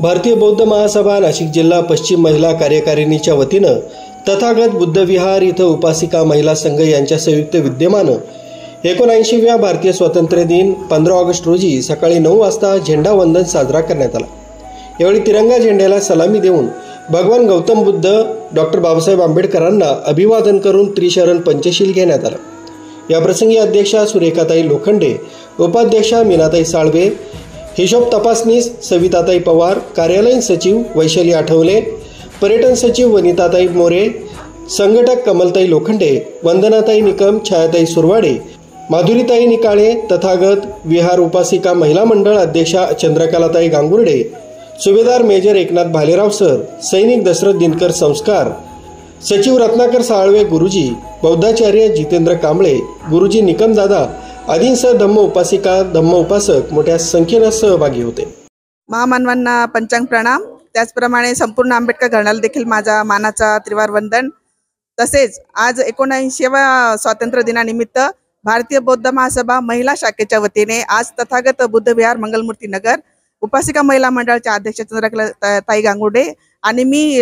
भारतीय बौद्ध महासभा नाशिक जिल्हा पश्चिम महिला कार्यकारिणीच्या वतीनं तथागत बुद्ध विहार इथं उपासिका महिला संघ यांच्या संयुक्त विद्यमानं 79व्या भारतीय स्वातंत्र्य दिन 15 ऑगस्ट रोजी सकाळी 9 वाजता झेंडा वंदन साजरा करण्यात आला। यावेळी तिरंगा झेंड्याला सलामी देऊन भगवान गौतम बुद्ध डॉक्टर बाबासाहेब आंबेडकरांना अभिवादन करून त्रिशरण पंचशील घेण्यात आलं। याप्रसंगी अध्यक्षा सुरेखाताई लोखंडे, उपाध्यक्षा मीनाताई साळवे, हिशोब तपासनीस सविताताई पवार, कार्यालयीन सचिव वैशाली आठवले, पर्यटन सचिव वनिताताई मोरे, संघटक कमलताई लोखंडे, वंदनाताई निकम, छायाताई सुरवाडे, माधुरीताई निकाळे, तथागत विहार उपासिका महिला मंडळ अध्यक्षा चंद्रकलाताई गांगुर्डे, सुभेदार मेजर एकनाथ भालेराव सर, सैनिक दशरथ दिनकर संस्कार, सचिव रत्नाकर साळवे गुरुजी, बौद्धाचार्य जितेंद्र कांबळे, गुरुजी निकमदादा आदींसह धम्म उपासिका धम्म उपासक मोठ्या संख्येने सहभागी होते। महामानवांना पंचांग प्रणाम। त्याचप्रमाणे संपूर्ण आंबेडकर घराण्याला देखील माझा मानाचा त्रिवार वंदन। तसेच आज 79व्या स्वातंत्र्य दिनानिमित्त भारतीय बौद्ध महासभा महिला शाखेच्या वतीने आज तथागत बुद्ध विहार मंगलमूर्ती नगर उपासिका महिला मंडळाच्या अध्यक्ष चंद्रकला ताई गांगुर्डे आणि मी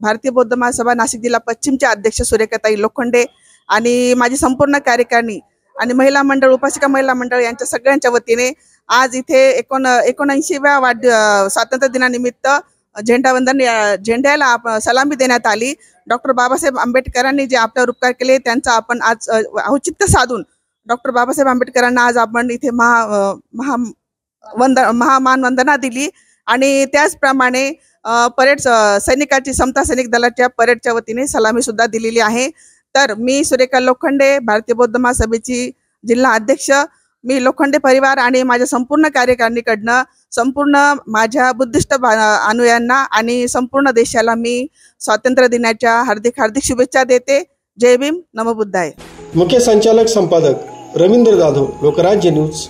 भारतीय बौद्ध महासभा नाशिक जिल्हा पश्चिमच्या अध्यक्ष सुरेखाताई लोखंडे आणि माझी संपूर्ण कार्यकारिणी आणि महिला मंडळ उपासिका महिला मंडळ यांच्या सगळ्यांच्या वतीने आज इथे 79व्या स्वातंत्र्य दिनानिमित्त झेंड्याला सलामी देण्यात आली। डॉक्टर बाबासाहेब आंबेडकरांनी जे आपल्यावर उपकार केले त्यांचा आपण आज औचित्य साधून डॉक्टर बाबासाहेब आंबेडकरांना आज आपण इथे महामान वंदना दिली आणि त्याचप्रमाणे परेड सैनिकाची समता सैनिक दलाच्या परेडच्या वतीने सलामी सुद्धा दिलेली आहे। तर मी सुरेखा लोखंडे, भारतीय बौद्ध महासभेची जिल्हा अध्यक्ष, मी लोखंडे परिवार आणि माझ्या संपूर्ण कार्यकारिणीकडनं संपूर्ण माझ्या बुद्धिस्ट अनुयायांना आणि संपूर्ण देशाला मी स्वातंत्र्य दिनाच्या हार्दिक शुभेच्छा देते। जय भीम, नमो बुद्धाय। मुख्य संचालक संपादक रवींद्र जाधव, लोकराज्य न्यूज,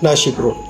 नाशिक रोड।